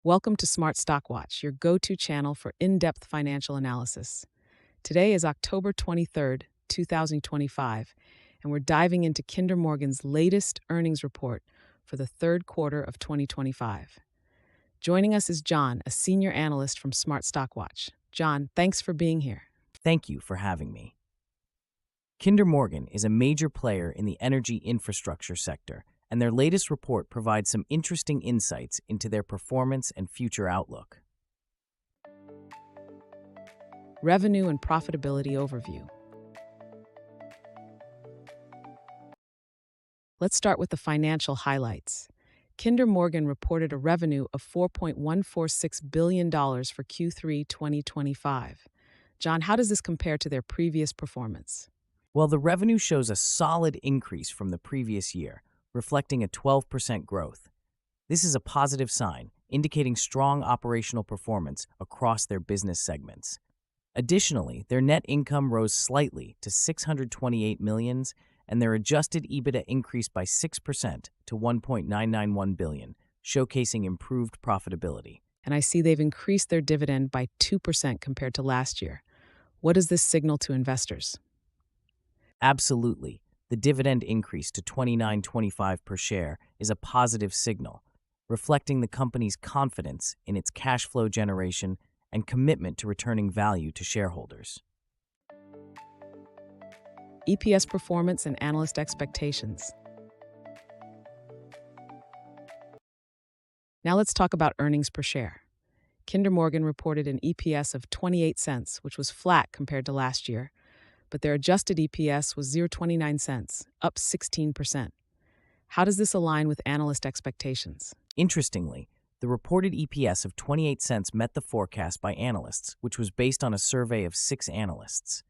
Welcome to Smart Stock Watch, your go-to channel for in-depth financial analysis. Today is October 23rd, 2025, and we're diving into Kinder Morgan's latest earnings report for the third quarter of 2025. Joining us is John, a senior analyst from Smart Stock Watch. John, thanks for being here. Thank you for having me. Kinder Morgan is a major player in the energy infrastructure sector, and their latest report provides some interesting insights into their performance and future outlook. Revenue and profitability overview. Let's start with the financial highlights. Kinder Morgan reported a revenue of $4.146 billion for Q3 2025. John, how does this compare to their previous performance? Well, the revenue shows a solid increase from the previous year, reflecting a 12% growth. This is a positive sign, indicating strong operational performance across their business segments. Additionally, their net income rose slightly to $628 million, and their adjusted EBITDA increased by 6% to $1.991 billion, showcasing improved profitability. And I see they've increased their dividend by 2% compared to last year. What does this signal to investors? Absolutely. The dividend increase to $29.25 per share is a positive signal, reflecting the company's confidence in its cash flow generation and commitment to returning value to shareholders. EPS performance and analyst expectations. Now let's talk about earnings per share. Kinder Morgan reported an EPS of 28 cents, which was flat compared to last year, but their adjusted EPS was 0.29 cents, up 16%. How does this align with analyst expectations? Interestingly, the reported EPS of 28 cents met the forecast by analysts, which was based on a survey of 6 analysts.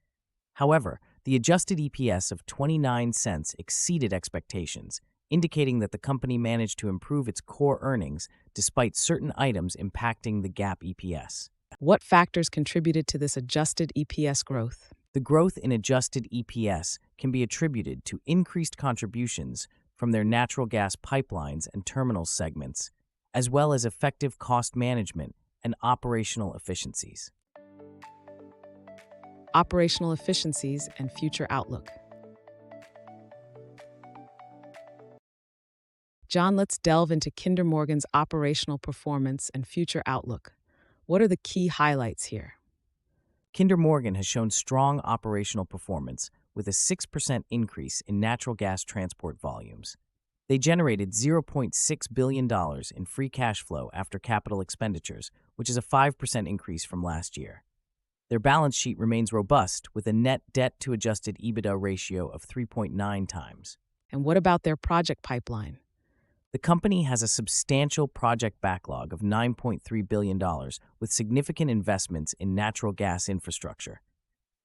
However, the adjusted EPS of 29 cents exceeded expectations, indicating that the company managed to improve its core earnings despite certain items impacting the GAAP EPS. What factors contributed to this adjusted EPS growth? The growth in adjusted EPS can be attributed to increased contributions from their natural gas pipelines and terminals segments, as well as effective cost management and operational efficiencies. Operational efficiencies and future outlook. John, let's delve into Kinder Morgan's operational performance and future outlook. What are the key highlights here? Kinder Morgan has shown strong operational performance with a 6% increase in natural gas transport volumes. They generated $0.6 billion in free cash flow after capital expenditures, which is a 5% increase from last year. Their balance sheet remains robust with a net debt to adjusted EBITDA ratio of 3.9 times. And what about their project pipeline? The company has a substantial project backlog of $9.3 billion with significant investments in natural gas infrastructure.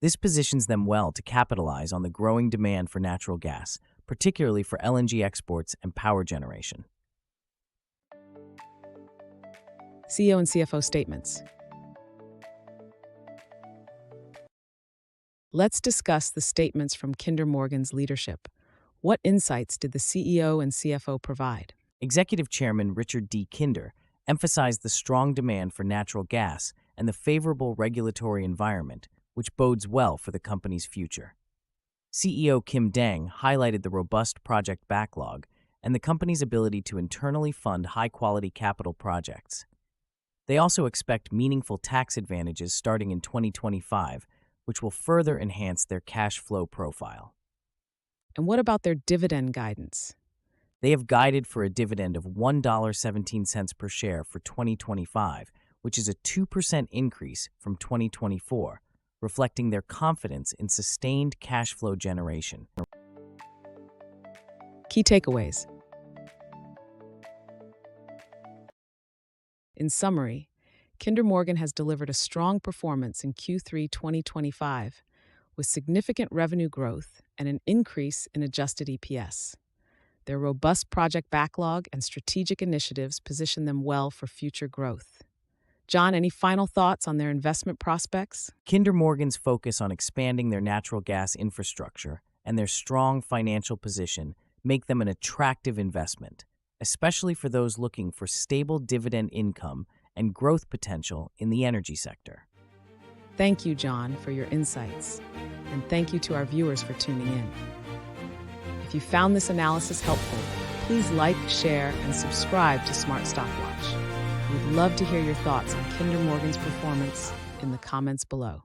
This positions them well to capitalize on the growing demand for natural gas, particularly for LNG exports and power generation. CEO and CFO statements. Let's discuss the statements from Kinder Morgan's leadership. What insights did the CEO and CFO provide? Executive Chairman Richard D. Kinder emphasized the strong demand for natural gas and the favorable regulatory environment, which bodes well for the company's future. CEO Kim Dang highlighted the robust project backlog and the company's ability to internally fund high-quality capital projects. They also expect meaningful tax advantages starting in 2025, which will further enhance their cash flow profile. And what about their dividend guidance? They have guided for a dividend of $1.17 per share for 2025, which is a 2% increase from 2024, reflecting their confidence in sustained cash flow generation. Key takeaways. In summary, Kinder Morgan has delivered a strong performance in Q3 2025, with significant revenue growth and an increase in adjusted EPS. Their robust project backlog and strategic initiatives position them well for future growth. John, any final thoughts on their investment prospects? Kinder Morgan's focus on expanding their natural gas infrastructure and their strong financial position make them an attractive investment, especially for those looking for stable dividend income and growth potential in the energy sector. Thank you, John, for your insights. And thank you to our viewers for tuning in. If you found this analysis helpful, please like, share, and subscribe to Smart Stock Watch. We'd love to hear your thoughts on Kinder Morgan's performance in the comments below.